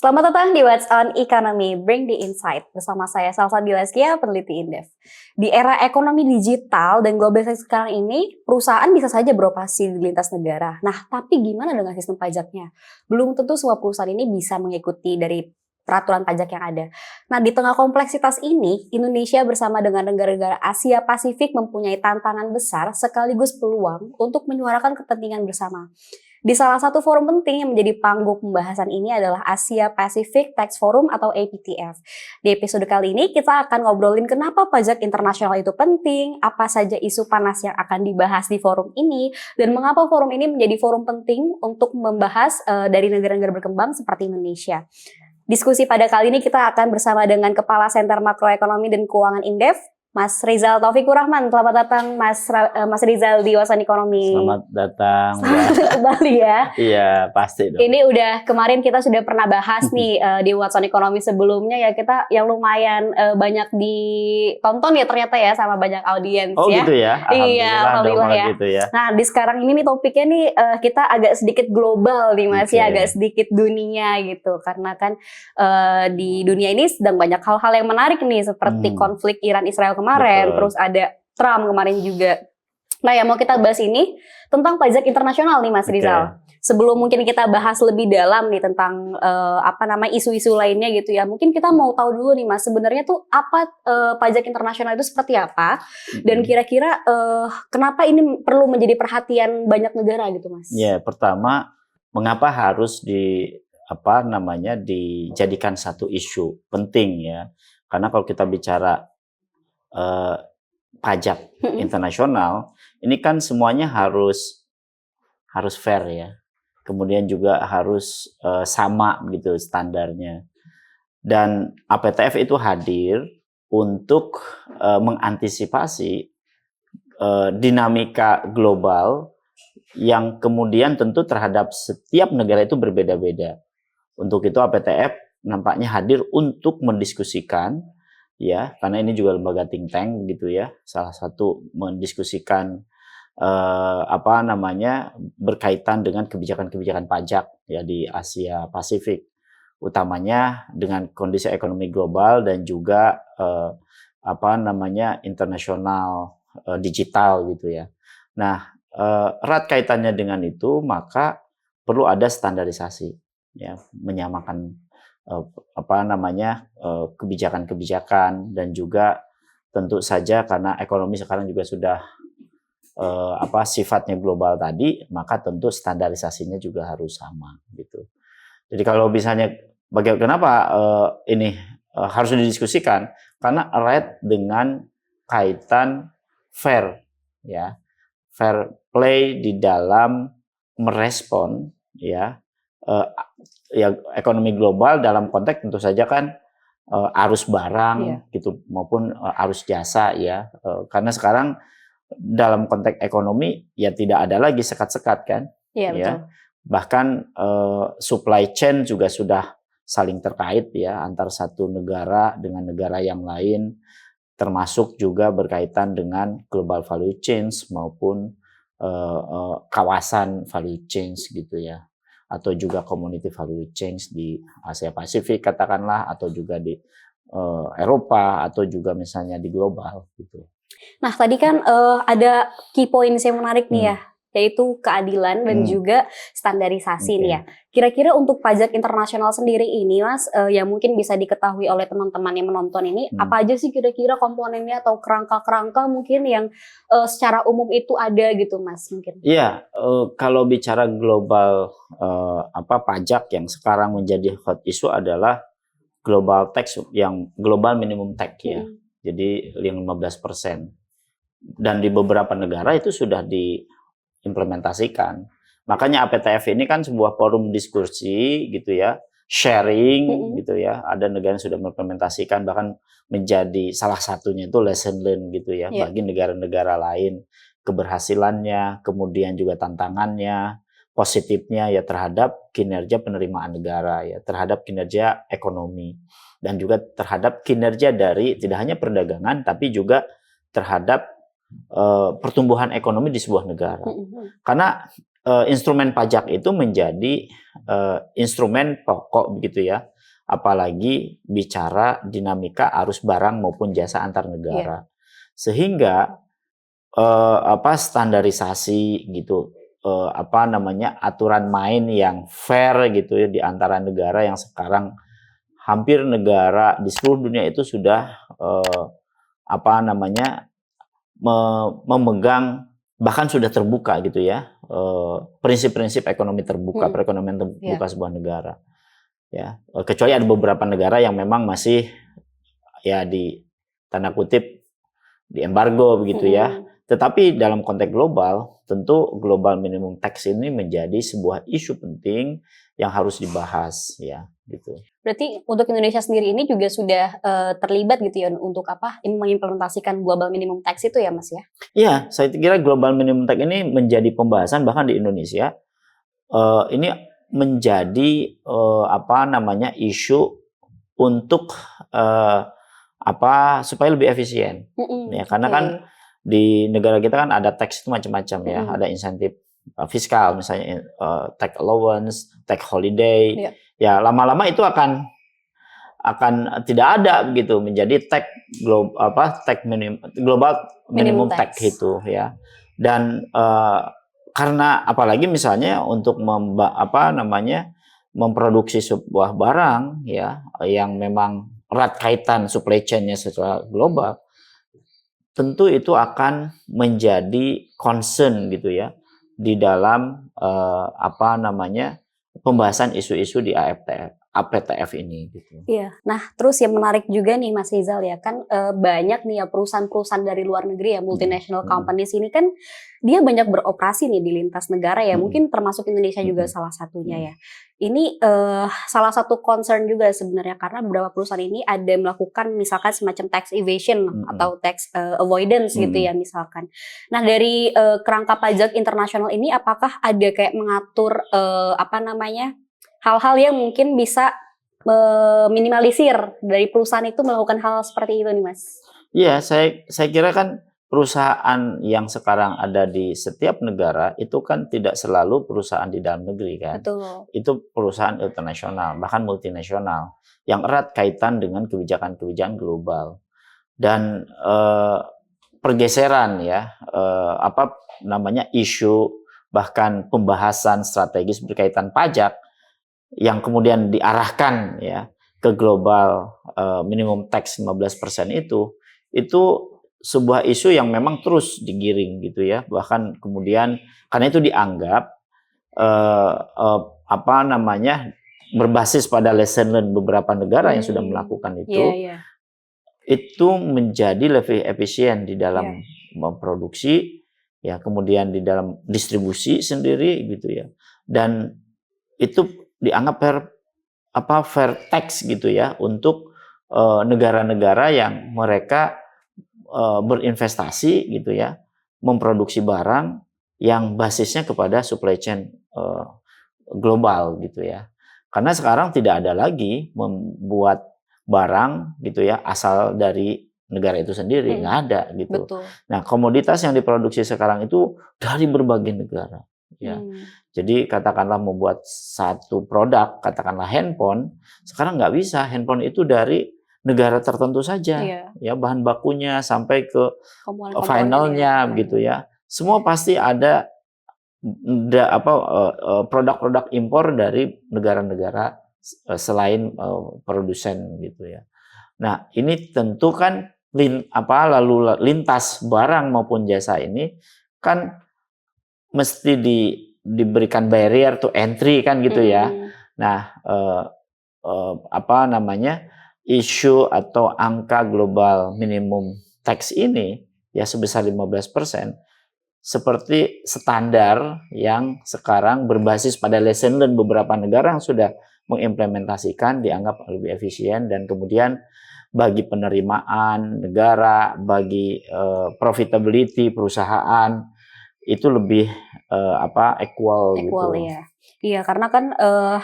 Selamat datang di What's on Economy, Bring the Insight. Bersama saya Salsabila Askia, peneliti Indef. Di era ekonomi digital dan globalisasi sekarang ini, perusahaan bisa saja beroperasi di lintas negara. Nah, tapi gimana dengan sistem pajaknya? Belum tentu semua perusahaan ini bisa mengikuti dari peraturan pajak yang ada. Nah, di tengah kompleksitas ini, Indonesia bersama dengan negara-negara Asia Pasifik mempunyai tantangan besar sekaligus peluang untuk menyuarakan kepentingan bersama. Di salah satu forum penting yang menjadi panggung pembahasan ini adalah Asia Pacific Tax Forum atau APTF. Di episode kali ini kita akan ngobrolin kenapa pajak internasional itu penting, apa saja isu panas yang akan dibahas di forum ini, dan mengapa forum ini menjadi forum penting untuk membahas dari negara-negara berkembang seperti Indonesia. Diskusi pada kali ini kita akan bersama dengan Kepala Center Makroekonomi dan Keuangan Indef, Mas Rizal Taufikur Rahman. Selamat datang Mas Rizal di What's on Economy. Selamat datang. Selamat kembali ya. Iya, pasti dong. Ini udah kemarin kita sudah pernah bahas nih di What's on Economy sebelumnya ya, kita yang lumayan banyak ditonton ya ternyata ya sama banyak audiens Oh ya. gitu ya. Iya, alhamdulillah ya. Gitu ya. Nah, di sekarang ini nih topiknya nih kita agak sedikit global nih Mas ya, agak sedikit dunia gitu. Karena kan di dunia ini sedang banyak hal-hal yang menarik nih seperti konflik Iran-Israel kemarin, Betul. terus ada Trump kemarin juga. Nah, yang mau kita bahas ini tentang pajak internasional nih Mas Rizal. Sebelum mungkin kita bahas lebih dalam nih tentang isu-isu lainnya gitu ya. Mungkin kita mau tahu dulu nih Mas, sebenarnya tuh apa pajak internasional itu seperti apa? Dan kira-kira kenapa ini perlu menjadi perhatian banyak negara gitu Mas? Ya, pertama mengapa harus dijadikan satu isu penting ya? Karena kalau kita bicara pajak internasional, ini kan semuanya harus fair ya. Kemudian juga harus sama gitu standarnya. Dan APTF itu hadir untuk mengantisipasi dinamika global yang kemudian tentu terhadap setiap negara itu berbeda-beda. Untuk itu APTF nampaknya hadir untuk mendiskusikan ya, karena ini juga lembaga think tank gitu ya, salah satu mendiskusikan berkaitan dengan kebijakan-kebijakan pajak ya di Asia Pasifik, utamanya dengan kondisi ekonomi global dan juga internasional digital gitu ya. Nah, erat kaitannya dengan itu, maka perlu ada standarisasi ya, menyamakan kebijakan-kebijakan, dan juga tentu saja karena ekonomi sekarang juga sudah sifatnya global tadi, maka tentu standarisasinya juga harus sama gitu. Jadi kalau misalnya kenapa ini harus didiskusikan, karena erat dengan kaitan fair ya, fair play di dalam merespon ya ekonomi global dalam konteks tentu saja kan arus barang gitu maupun arus jasa ya, karena sekarang dalam konteks ekonomi ya tidak ada lagi sekat-sekat kan ya, betul. Bahkan supply chain juga sudah saling terkait ya antar satu negara dengan negara yang lain, termasuk juga berkaitan dengan global value chains maupun kawasan value chains gitu ya, atau juga community value chains di Asia Pasifik katakanlah, atau juga di Eropa, atau juga misalnya di global gitu. Nah, tadi kan ada key points yang menarik nih ya, yaitu keadilan dan juga standarisasi nih ya. Kira-kira untuk pajak internasional sendiri ini Mas, yang mungkin bisa diketahui oleh teman-teman yang menonton ini, apa aja sih kira-kira komponennya atau kerangka-kerangka mungkin yang secara umum itu ada gitu Mas mungkin? Iya, kalau bicara global pajak yang sekarang menjadi hot issue adalah global tax, yang global minimum tax ya. Jadi yang 15%. Dan di beberapa negara itu sudah diimplementasikan. Makanya APTF ini kan sebuah forum diskusi gitu ya, sharing gitu ya. Ada negara yang sudah mengimplementasikan, bahkan menjadi salah satunya itu lesson learn gitu ya, bagi negara-negara lain, keberhasilannya, kemudian juga tantangannya, positifnya ya terhadap kinerja penerimaan negara ya, terhadap kinerja ekonomi, dan juga terhadap kinerja dari tidak hanya perdagangan tapi juga terhadap pertumbuhan ekonomi di sebuah negara. Karena instrumen pajak itu menjadi instrumen pokok begitu ya, apalagi bicara dinamika arus barang maupun jasa antar negara. Sehingga standarisasi gitu, aturan main yang fair gitu ya di antara negara yang sekarang hampir negara di seluruh dunia itu sudah memegang, bahkan sudah terbuka gitu ya, prinsip-prinsip ekonomi terbuka, perekonomian terbuka sebuah negara. Ya, kecuali ada beberapa negara yang memang masih ya di tanda kutip di embargo begitu ya. Tetapi dalam konteks global, tentu global minimum tax ini menjadi sebuah isu penting yang harus dibahas ya, gitu. Berarti untuk Indonesia sendiri ini juga sudah terlibat gitu ya untuk mengimplementasikan global minimum tax itu ya, Mas ya? Iya, saya kira global minimum tax ini menjadi pembahasan bahkan di Indonesia. Ini menjadi isu untuk supaya lebih efisien. Ya, karena kan di negara kita kan ada tax itu macam-macam ya, ada insentif fiskal misalnya, tax allowance, tax holiday. Ya, lama-lama itu akan tidak ada begitu, menjadi tax global minimum tax itu ya. Dan karena apalagi misalnya untuk memproduksi sebuah barang ya yang memang erat kaitan supply chain-nya secara global, tentu itu akan menjadi concern gitu ya di dalam pembahasan isu-isu di APTF ini gitu. Iya. Nah, terus yang menarik juga nih Mas Rizal ya kan banyak nih ya perusahaan-perusahaan dari luar negeri ya, multinational companies ini kan dia banyak beroperasi nih di lintas negara ya, mungkin termasuk Indonesia juga salah satunya ya. Ini salah satu concern juga sebenarnya karena beberapa perusahaan ini ada melakukan misalkan semacam tax evasion atau tax avoidance gitu ya misalkan. Nah, dari kerangka pajak internasional ini apakah ada kayak mengatur hal-hal yang mungkin bisa meminimalisir dari perusahaan itu melakukan hal seperti itu nih, Mas? Iya, saya kira kan perusahaan yang sekarang ada di setiap negara itu kan tidak selalu perusahaan di dalam negeri kan. Betul. Itu perusahaan internasional, bahkan multinasional yang erat kaitan dengan kebijakan-kebijakan global. Dan pergeseran ya, isu bahkan pembahasan strategis berkaitan pajak yang kemudian diarahkan ya ke global minimum tax 15% itu sebuah isu yang memang terus digiring gitu ya, bahkan kemudian karena itu dianggap berbasis pada lesson learned beberapa negara yang sudah melakukan itu menjadi lebih efisien di dalam memproduksi ya, kemudian di dalam distribusi sendiri gitu ya, dan itu dianggap fair tax gitu ya untuk negara-negara yang mereka berinvestasi gitu ya, memproduksi barang yang basisnya kepada supply chain global gitu ya. Karena sekarang tidak ada lagi membuat barang gitu ya asal dari negara itu sendiri, nggak ada gitu. Betul. Nah, komoditas yang diproduksi sekarang itu dari berbagai negara ya. Jadi katakanlah membuat satu produk, katakanlah handphone, sekarang nggak bisa, handphone itu dari negara tertentu saja, ya bahan bakunya sampai ke finalnya gitu ya. Semua pasti ada produk-produk impor dari negara-negara selain produsen gitu ya. Nah, ini tentu kan lalu lintas barang maupun jasa ini kan mesti diberikan barrier to entry kan gitu ya. Nah, isu atau angka global minimum tax ini ya sebesar 15% seperti standar yang sekarang berbasis pada lesson learned beberapa negara yang sudah mengimplementasikan dianggap lebih efisien, dan kemudian bagi penerimaan negara, bagi profitability perusahaan itu lebih equal gitu. Ya. Iya, karena kan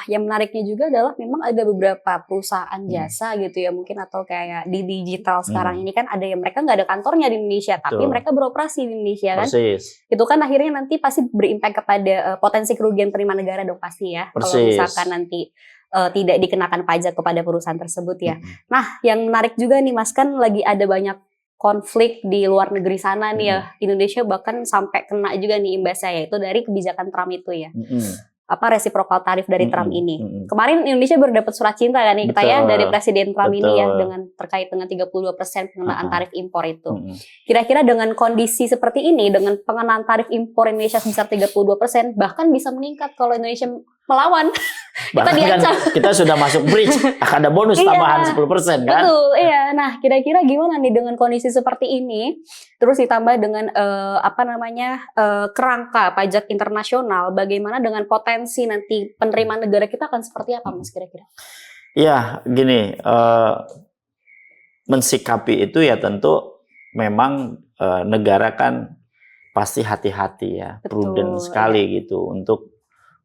yang menariknya juga adalah memang ada beberapa perusahaan jasa gitu ya, mungkin atau kayak di digital sekarang ini kan ada yang mereka nggak ada kantornya di Indonesia, tapi mereka beroperasi di Indonesia kan. Persis. Itu kan akhirnya nanti pasti berimpact kepada potensi kerugian penerimaan negara dong pasti ya. Kalau misalkan nanti tidak dikenakan pajak kepada perusahaan tersebut ya. Mm-mm. Nah, yang menarik juga nih Mas, kan lagi ada banyak konflik di luar negeri sana nih ya. Indonesia bahkan sampai kena juga nih imbasnya, yaitu dari kebijakan Trump itu ya. Resiprokal tarif dari Trump ini. Kemarin Indonesia baru dapat surat cinta kan nih kita ya dari Presiden Trump ini ya, dengan terkait dengan 32% pengenaan tarif impor itu. Kira-kira dengan kondisi seperti ini, dengan pengenaan tarif impor Indonesia sebesar 32%, bahkan bisa meningkat kalau Indonesia melawan. Bahkan kan kita sudah masuk bridge, akan ada bonus tambahan 10% kan? Betul, iya. Nah, kira-kira gimana nih dengan kondisi seperti ini, terus ditambah dengan kerangka pajak internasional, bagaimana dengan potensi nanti penerimaan negara kita akan seperti apa, Mas, kira-kira? Ya, gini, mensikapi itu ya tentu memang negara kan pasti hati-hati ya, prudent sekali gitu untuk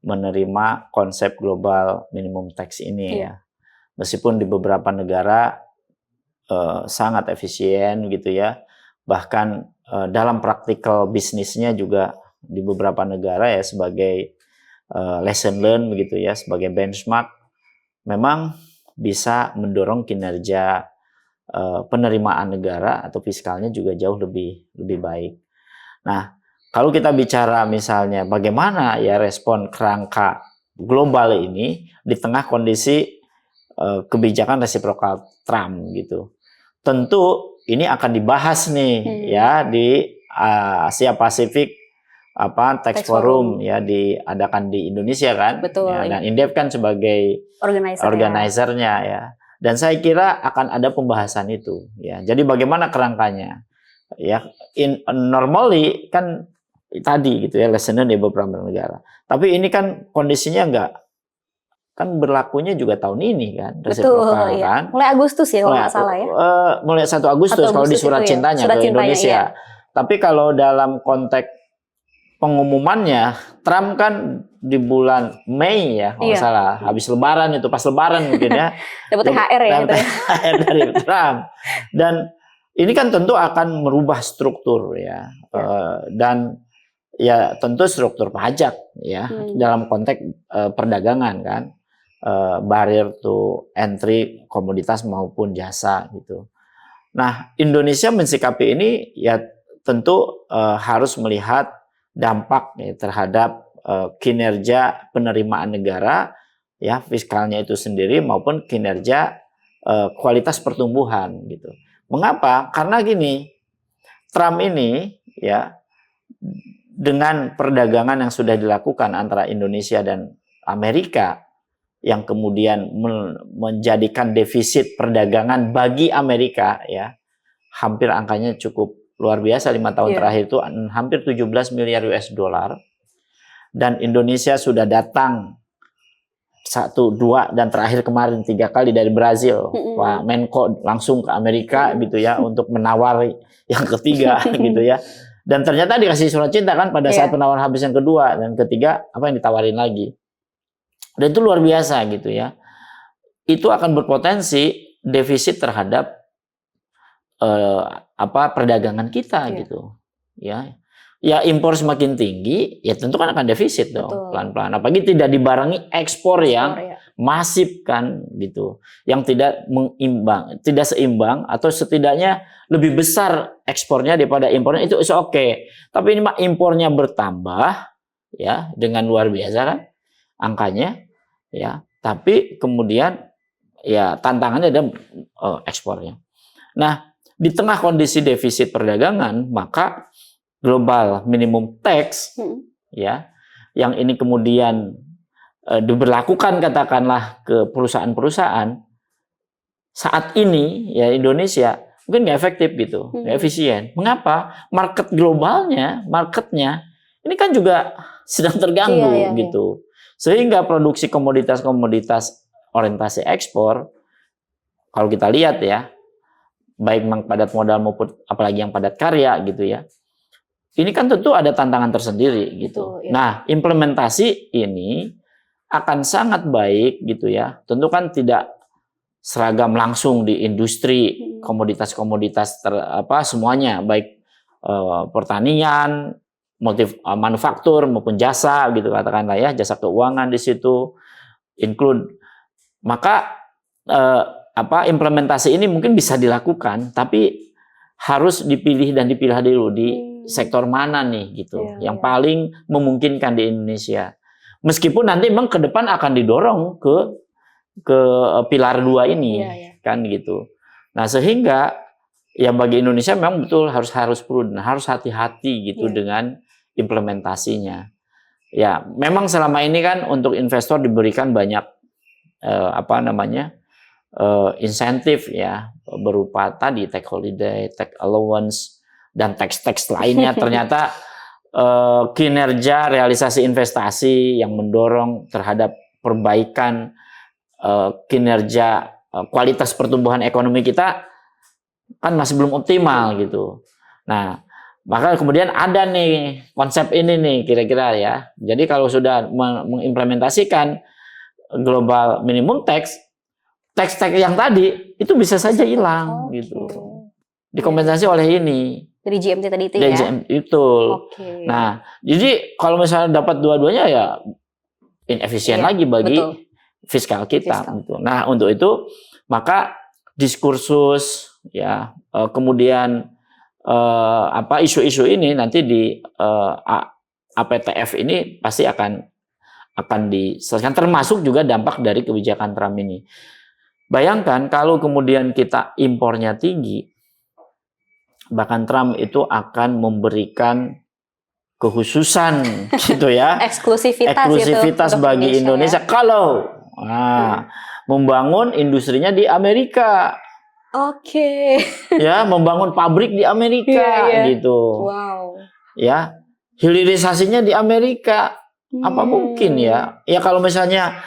menerima konsep global minimum tax ini ya. Meskipun di beberapa negara sangat efisien gitu ya, bahkan dalam praktikal bisnisnya juga di beberapa negara ya sebagai lesson learn begitu ya, sebagai benchmark, memang bisa mendorong kinerja penerimaan negara atau fiskalnya juga jauh lebih baik. Nah, kalau kita bicara misalnya bagaimana ya respon kerangka global ini di tengah kondisi kebijakan resiprokal Trump gitu. Tentu ini akan dibahas nih ya di Asia Pasifik Tax Forum ya diadakan di Indonesia kan. Betul. Ya, dan Indef kan sebagai organizernya ya. Dan saya kira akan ada pembahasan itu ya. Jadi bagaimana kerangkanya? Ya, normally kan tadi gitu ya lesson di beberapa negara. Tapi ini kan kondisinya enggak kan berlakunya juga tahun ini kan resiprokal kan. Mulai Agustus ya kalau nggak salah ya. Mulai 1 Agustus kalau di surat cintanya ke Indonesia. Tapi kalau dalam konteks pengumumannya Trump kan di bulan Mei ya kalau nggak salah habis Lebaran itu pas Lebaran mungkin ya. Dapat THR ya gitu ya. THR dari Trump. Dan ini kan tentu akan merubah struktur ya. Dan ya tentu struktur pajak ya dalam konteks perdagangan kan, barrier to entry komoditas maupun jasa gitu. Nah, Indonesia mensikapi ini ya tentu harus melihat dampak ya, terhadap kinerja penerimaan negara ya fiskalnya itu sendiri maupun kinerja kualitas pertumbuhan gitu. Mengapa? Karena gini, Trump ini ya dengan perdagangan yang sudah dilakukan antara Indonesia dan Amerika yang kemudian menjadikan defisit perdagangan bagi Amerika ya hampir angkanya cukup luar biasa 5 tahun terakhir itu hampir 17 miliar US dollar dan Indonesia sudah datang 1, 2 dan terakhir kemarin 3 kali dari Brazil Pak Menko langsung ke Amerika gitu ya untuk menawari yang ketiga gitu ya. Dan ternyata dikasih surat cinta kan pada saat penawaran habis yang kedua dan ketiga apa yang ditawarin lagi. Dan itu luar biasa gitu ya. Itu akan berpotensi defisit terhadap perdagangan kita gitu. Ya. Ya impor semakin tinggi, ya tentu kan akan defisit dong pelan-pelan. Apalagi tidak dibarengi ekspor yang masif kan gitu, yang tidak seimbang atau setidaknya lebih besar ekspornya daripada impornya itu oke. Tapi ini mah impornya bertambah ya dengan luar biasa kan angkanya ya. Tapi kemudian ya tantangannya ada ekspornya. Nah, di tengah kondisi defisit perdagangan maka global minimum tax ya yang ini kemudian diberlakukan katakanlah ke perusahaan-perusahaan saat ini ya Indonesia mungkin nggak efektif gitu, nggak efisien. Mengapa? Marketnya ini kan juga sedang terganggu gitu. Sehingga produksi komoditas-komoditas orientasi ekspor kalau kita lihat ya baik yang padat modal maupun apalagi yang padat karya gitu ya. Ini kan tentu ada tantangan tersendiri gitu. Nah, implementasi ini akan sangat baik gitu ya. Tentu kan tidak seragam langsung di industri komoditas-komoditas semuanya baik pertanian, manufaktur maupun jasa gitu katakanlah ya, jasa keuangan di situ include maka implementasi ini mungkin bisa dilakukan, tapi harus dipilih dan dipilah dulu di sektor mana nih gitu, yang paling memungkinkan di Indonesia. Meskipun nanti memang ke depan akan didorong ke pilar 2 ini, kan gitu. Nah sehingga ya bagi Indonesia memang betul harus prudent, harus hati-hati gitu dengan implementasinya. Ya memang selama ini kan untuk investor diberikan banyak insentif ya, berupa tadi tax holiday, tax allowance, dan tax lainnya. Ternyata kinerja realisasi investasi yang mendorong terhadap perbaikan kinerja kualitas pertumbuhan ekonomi kita kan masih belum optimal gitu. Nah, maka kemudian ada nih konsep ini nih kira-kira ya. Jadi kalau sudah mengimplementasikan global minimum tax yang tadi itu bisa saja hilang gitu. Dikompensasi oleh ini. Dari GMT tadi itu ya? Itu. Nah, jadi kalau misalnya dapat dua-duanya ya inefisien lagi bagi fiskal kita. Gitu. Nah, untuk itu maka diskursus ya, kemudian isu-isu ini nanti di APTF ini pasti akan diselesaikan, termasuk juga dampak dari kebijakan Trump ini. Bayangkan kalau kemudian kita impornya tinggi, bahkan Trump itu akan memberikan kekhususan gitu ya, eksklusivitas bagi Indonesia ya? Kalau membangun industrinya di Amerika. Ya, membangun pabrik di Amerika gitu. Ya, hilirisasinya di Amerika. Apa mungkin ya? Ya kalau misalnya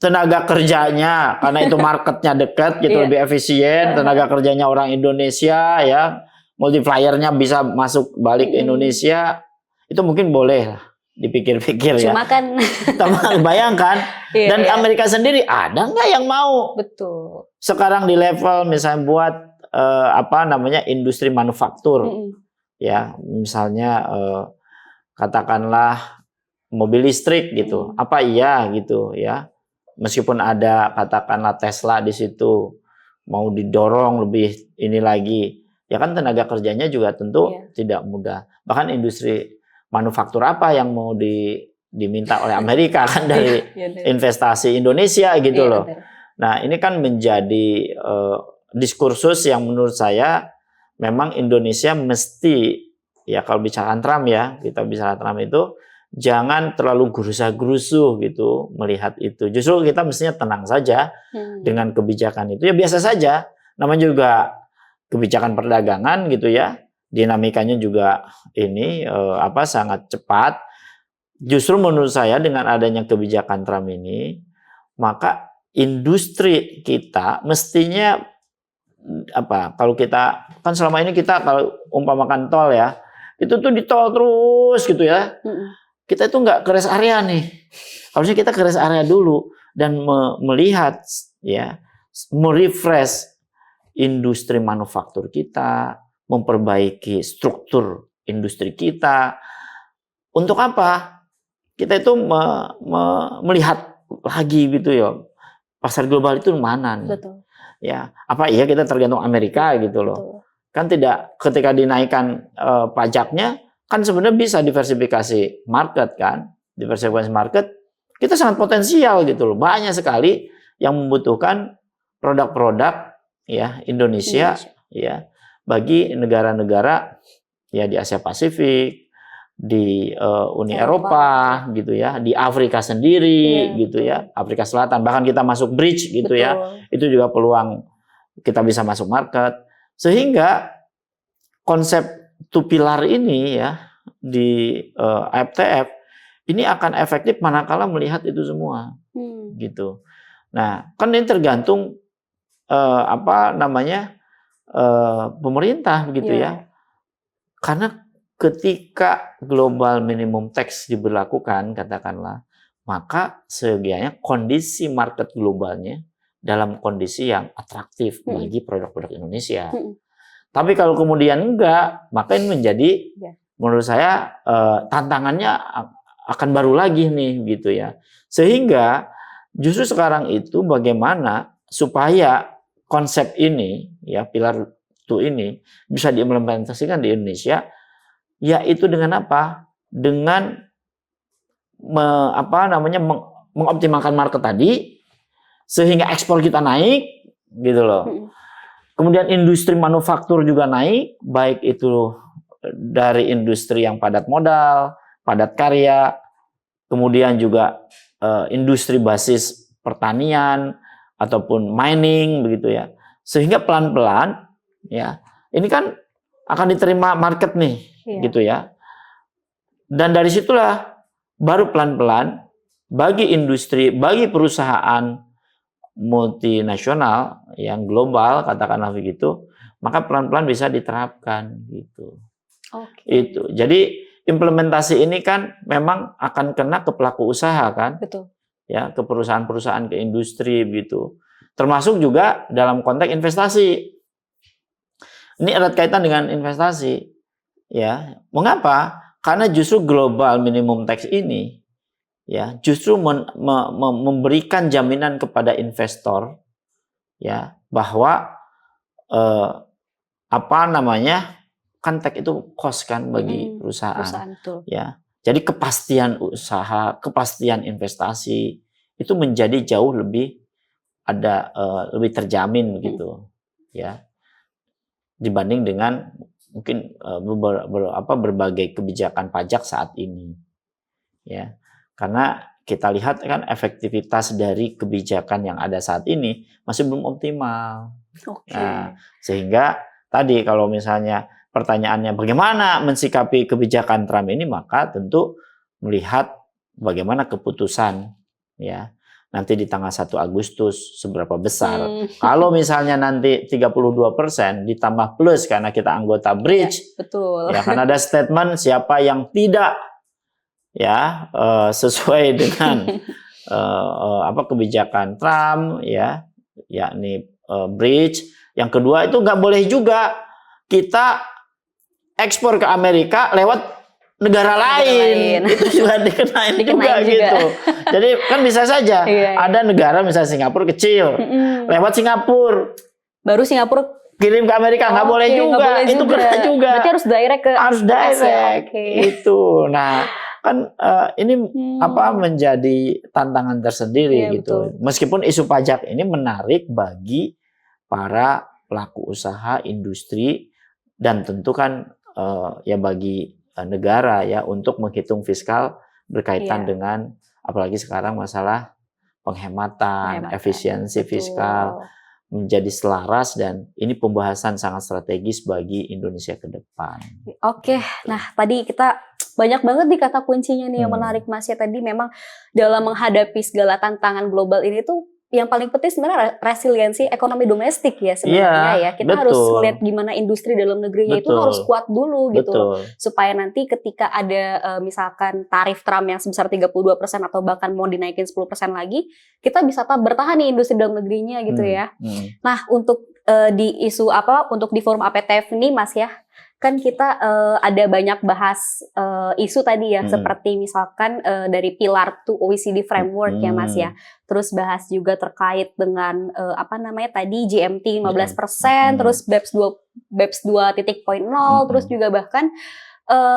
tenaga kerjanya, karena itu marketnya dekat gitu, lebih efisien, tenaga kerjanya orang Indonesia ya, multipliernya bisa masuk balik ke Indonesia, itu mungkin boleh lah dipikir-pikir ya. Cuma kan bayangkan, dan Amerika sendiri ada nggak yang mau? Betul. Sekarang di level misalnya buat industri manufaktur, ya misalnya katakanlah mobil listrik gitu, apa iya gitu ya, meskipun ada katakanlah Tesla di situ mau didorong lebih ini lagi, ya kan tenaga kerjanya juga tentu tidak mudah. Bahkan industri manufaktur apa yang mau diminta oleh Amerika kan dari investasi Indonesia gitu loh. Nah ini kan menjadi diskursus yang menurut saya memang Indonesia mesti, ya kalau bicara Trump ya, kita bicara Trump itu jangan terlalu gerusa-gerusu gitu melihat itu. Justru kita mestinya tenang saja dengan kebijakan itu. Ya biasa saja. Namanya juga kebijakan perdagangan gitu ya. Dinamikanya juga ini sangat cepat. Justru menurut saya dengan adanya kebijakan Trump ini, maka industri kita mestinya kalau kita kan selama ini kita kalau umpamakan tol ya, itu tuh di tol terus gitu ya. Kita itu nggak ke rest area nih. Harusnya kita ke rest area dulu dan melihat ya, merefresh industri manufaktur kita, memperbaiki struktur industri kita. Untuk apa? Kita itu melihat lagi gitu ya, pasar global itu mana nih? Betul. Ya, apa iya kita tergantung Amerika gitu loh. Betul. Kan tidak, ketika dinaikkan pajaknya kan sebenarnya bisa diversifikasi market kan, diversifikasi market kita sangat potensial gitu loh, banyak sekali yang membutuhkan produk-produk ya Indonesia ya bagi negara-negara ya di Asia Pasifik, di Uni Eropa gitu ya, di Afrika sendiri gitu ya, Afrika Selatan, bahkan kita masuk bridge gitu ya, itu juga peluang kita bisa masuk market, sehingga konsep two pilar ini ya di APTF ini akan efektif manakala melihat itu semua gitu. Nah kan ini tergantung pemerintah begitu ya, karena ketika global minimum tax diberlakukan katakanlah, maka sebenarnya kondisi market globalnya dalam kondisi yang atraktif bagi produk-produk Indonesia. Tapi kalau kemudian enggak, maka ini menjadi menurut saya tantangannya akan baru lagi nih gitu ya. Sehingga Justru sekarang itu bagaimana supaya konsep ini, ya pilar 2 ini bisa diimplementasikan di Indonesia, yaitu dengan apa? Dengan mengoptimalkan market tadi, sehingga ekspor kita naik, gitu loh. Kemudian industri manufaktur juga naik, baik itu dari industri yang padat modal, padat karya, kemudian juga industri basis pertanian ataupun mining begitu ya. Sehingga pelan-pelan ya, ini kan akan diterima market nih, gitu ya. Dan dari situlah baru pelan-pelan bagi industri, bagi perusahaan multinasional yang global katakanlah begitu, maka pelan-pelan bisa diterapkan gitu. Itu. Jadi implementasi ini kan memang akan kena ke pelaku usaha kan? Betul. Ya, ke perusahaan-perusahaan, ke industri gitu. Termasuk juga dalam konteks investasi. Ini erat kaitan dengan investasi. Ya, mengapa? Karena justru global minimum tax ini ya justru memberikan jaminan kepada investor ya bahwa kan tax itu cost kan bagi perusahaan ya. Jadi kepastian usaha, kepastian investasi itu menjadi jauh lebih lebih terjamin gitu ya dibanding dengan mungkin berbagai kebijakan pajak saat ini ya. Karena kita lihat kan efektivitas dari kebijakan yang ada saat ini masih belum optimal. Nah, sehingga tadi kalau misalnya pertanyaannya bagaimana mensikapi kebijakan Trump ini, maka tentu melihat bagaimana keputusan ya nanti di tanggal 1 Agustus seberapa besar. Kalau misalnya nanti 32% ditambah plus karena kita anggota bridge, ya, betul. Ya kan ada statement siapa yang tidak ya sesuai dengan kebijakan Trump ya, yakni bridge. Yang kedua itu nggak boleh juga kita ekspor ke Amerika lewat negara lain. Itu juga dikenain juga gitu. Jadi kan bisa saja ada negara misalnya Singapura kecil lewat Singapura, baru Singapura kirim ke Amerika nggak boleh juga. Itu kena juga. Berarti harus direct ke itu. Nah kan ini menjadi tantangan tersendiri gitu. Betul. Meskipun isu pajak ini menarik bagi para pelaku usaha, industri, dan tentu kan ya bagi negara ya untuk menghitung fiskal berkaitan dengan apalagi sekarang masalah penghematan, efisiensi fiskal menjadi selaras, dan ini pembahasan sangat strategis bagi Indonesia ke depan. Oke, nah tadi kita banyak banget nih kata kuncinya nih yang menarik Mas ya. Tadi memang dalam menghadapi segala tantangan global ini tuh yang paling penting sebenarnya resiliensi ekonomi domestik ya sebenarnya ya. Kita harus melihat gimana industri dalam negerinya itu harus kuat dulu gitu loh. Supaya nanti ketika ada misalkan tarif Trump yang sebesar 32% atau bahkan mau dinaikin 10% lagi, kita bisa bertahan nih industri dalam negerinya gitu ya. Nah, untuk di isu untuk di forum APTF ini Mas ya, kan kita ada banyak bahas isu tadi ya, seperti misalkan dari pilar 2 OECD framework ya Mas ya. Terus bahas juga terkait dengan tadi GMT 15%, terus BEPS 2.0, terus juga bahkan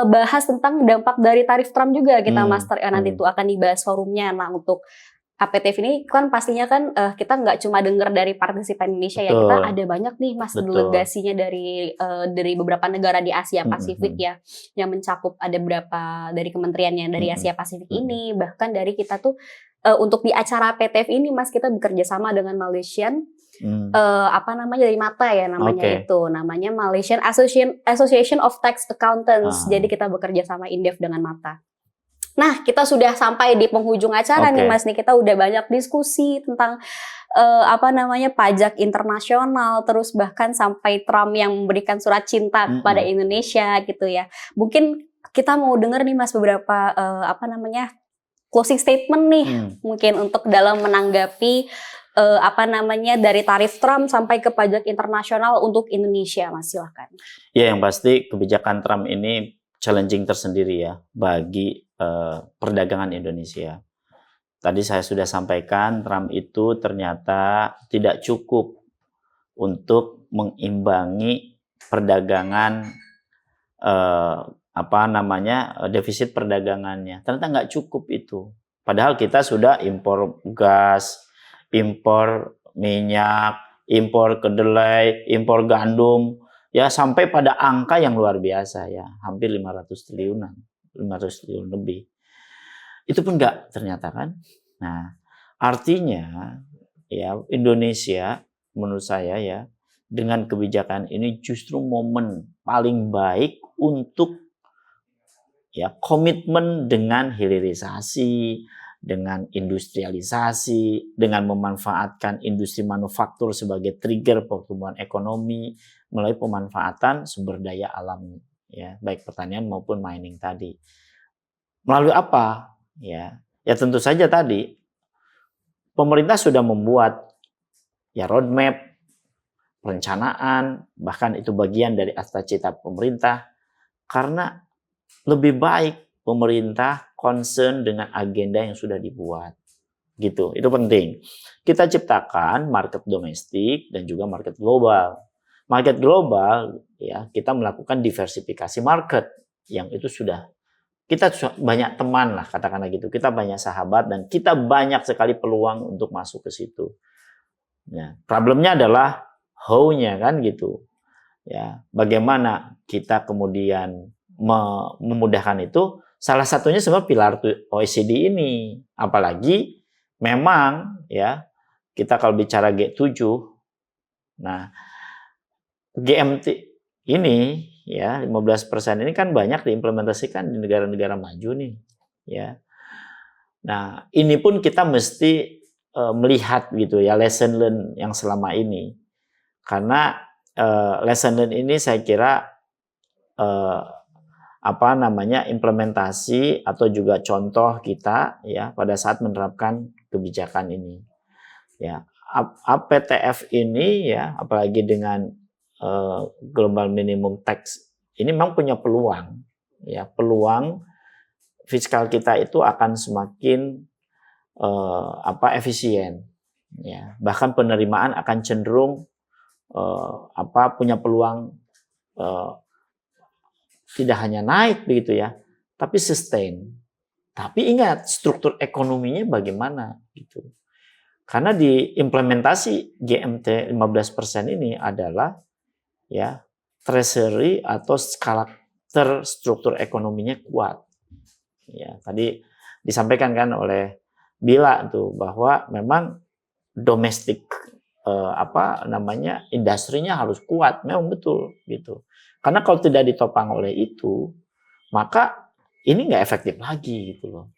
bahas tentang dampak dari tarif Trump juga kita Mas, nanti itu akan dibahas forumnya. Nah, untuk APTF ini kan pastinya kan kita nggak cuma dengar dari partisipan Indonesia ya, kita ada banyak nih Mas delegasinya dari beberapa negara di Asia Pasifik ya, yang mencakup ada beberapa dari kementeriannya dari Asia Pasifik ini, bahkan dari kita tuh untuk di acara APTF ini Mas kita bekerja sama dengan Malaysian dari MATA ya namanya itu, namanya Malaysian Association of Tax Accountants. Jadi kita bekerja sama Indef dengan MATA. Nah, kita sudah sampai di penghujung acara nih Mas nih. Kita udah banyak diskusi tentang pajak internasional, terus bahkan sampai Trump yang memberikan surat cinta kepada Indonesia gitu ya. Mungkin kita mau dengar nih Mas beberapa closing statement nih mungkin untuk dalam menanggapi dari tarif Trump sampai ke pajak internasional untuk Indonesia Mas, silakan. Ya, yang pasti kebijakan Trump ini challenging tersendiri ya bagi perdagangan Indonesia. tadi saya sudah sampaikan, Trump itu ternyata tidak cukup untuk mengimbangi perdagangan defisit perdagangannya. Ternyata nggak cukup itu. Padahal kita sudah impor gas, impor minyak, impor kedelai, impor gandum, ya sampai pada angka yang luar biasa ya, hampir 500 triliunan, 500 triliun lebih. Itu pun nggak ternyata kan. Nah, artinya ya Indonesia menurut saya ya dengan kebijakan ini justru momen paling baik untuk ya komitmen dengan hilirisasi, dengan industrialisasi, dengan memanfaatkan industri manufaktur sebagai trigger pertumbuhan ekonomi melalui pemanfaatan sumber daya alam ya, baik pertanian maupun mining tadi. Melalui apa? Ya tentu saja tadi pemerintah sudah membuat ya roadmap, perencanaan, bahkan itu bagian dari cita pemerintah, karena lebih baik pemerintah concern dengan agenda yang sudah dibuat. Gitu, itu penting. Kita ciptakan market domestik dan juga market global. Market global ya, kita melakukan diversifikasi market yang itu sudah kita banyak teman lah katakanlah gitu. Kita banyak sahabat dan kita banyak sekali peluang untuk masuk ke situ. Ya, problemnya adalah how-nya kan gitu. Ya, bagaimana kita kemudian memudahkan itu? Salah satunya sebenarnya pilar OECD ini. Apalagi memang ya kita kalau bicara G7, nah GMT ini ya 15% ini kan banyak diimplementasikan di negara-negara maju nih. Ya, nah ini pun kita mesti melihat gitu ya lesson learn yang selama ini. Karena lesson learn ini saya kira implementasi atau juga contoh kita ya pada saat menerapkan kebijakan ini. Ya, APTF ini ya apalagi dengan global minimum tax ini memang punya peluang ya, peluang fiskal kita itu akan semakin efisien ya, bahkan penerimaan akan cenderung punya peluang tidak hanya naik begitu ya, tapi sustain. Tapi ingat struktur ekonominya bagaimana gitu. Karena di implementasi GMT 15% ini adalah ya treasury atau karakter struktur ekonominya kuat. Ya, tadi disampaikan kan oleh Bila tuh bahwa memang domestik industrinya harus kuat, memang betul gitu. Karena kalau tidak ditopang oleh itu, maka ini nggak efektif lagi gitu loh.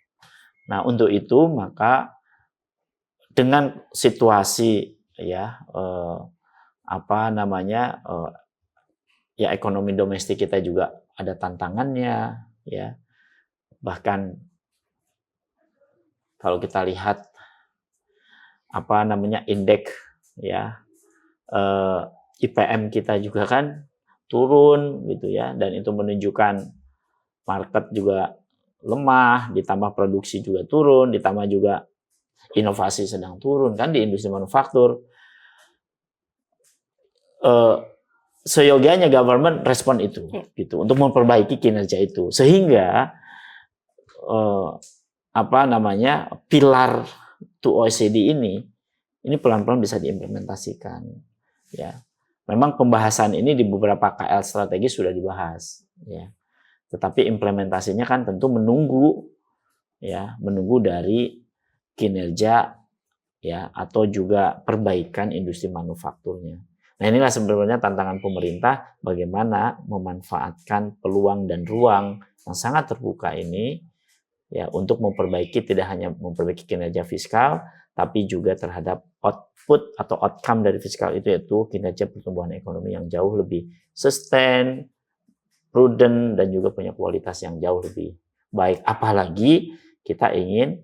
Nah untuk itu maka dengan situasi ya ekonomi domestik kita juga ada tantangannya ya, bahkan kalau kita lihat indeks ya IPM kita juga kan turun gitu ya, dan itu menunjukkan market juga lemah, ditambah produksi juga turun, ditambah juga inovasi sedang turun kan di industri manufaktur. Seyogianya government respon itu gitu untuk memperbaiki kinerja itu, sehingga pilar to OECD ini pelan-pelan bisa diimplementasikan ya. Memang pembahasan ini di beberapa KL strategis sudah dibahas ya. Tetapi implementasinya kan tentu menunggu dari kinerja ya atau juga perbaikan industri manufakturnya. Nah, inilah sebenarnya tantangan pemerintah bagaimana memanfaatkan peluang dan ruang yang sangat terbuka ini ya untuk memperbaiki, tidak hanya memperbaiki kinerja fiskal tapi juga terhadap output atau outcome dari fiskal itu, yaitu kinerja pertumbuhan ekonomi yang jauh lebih sustain, prudent, dan juga punya kualitas yang jauh lebih baik. Apalagi kita ingin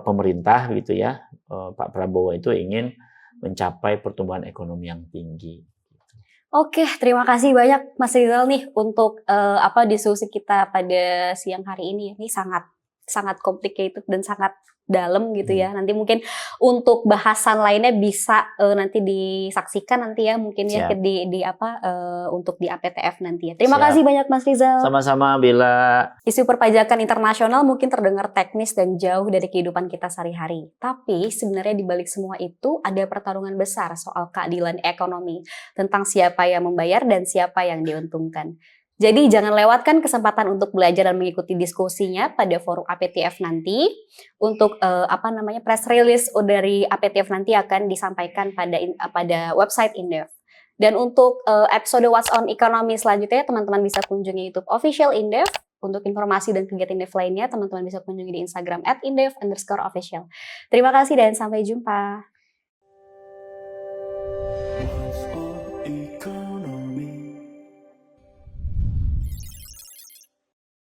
pemerintah gitu ya, Pak Prabowo itu ingin mencapai pertumbuhan ekonomi yang tinggi. Oke, terima kasih banyak Mas Rizal nih untuk diskusi kita pada siang hari ini. Ini sangat sangat complicated dan sangat dalam gitu ya. Nanti mungkin untuk bahasan lainnya bisa nanti disaksikan nanti ya mungkin ya Siap. untuk di APTF nanti ya. Terima Siap. kasih banyak Mas Rizal. Sama-sama Bella. Isu perpajakan internasional mungkin terdengar teknis dan jauh dari kehidupan kita sehari-hari. Tapi sebenarnya di balik semua itu ada pertarungan besar soal keadilan ekonomi, tentang siapa yang membayar dan siapa yang diuntungkan. Jadi jangan lewatkan kesempatan untuk belajar dan mengikuti diskusinya pada forum APTF nanti. Untuk press release dari APTF nanti akan disampaikan pada website Indef. Dan untuk episode What's on Economy selanjutnya, teman-teman bisa kunjungi YouTube official Indef. Untuk informasi dan kegiatan Indef lainnya, teman-teman bisa kunjungi di Instagram @indef_official. Terima kasih dan sampai jumpa.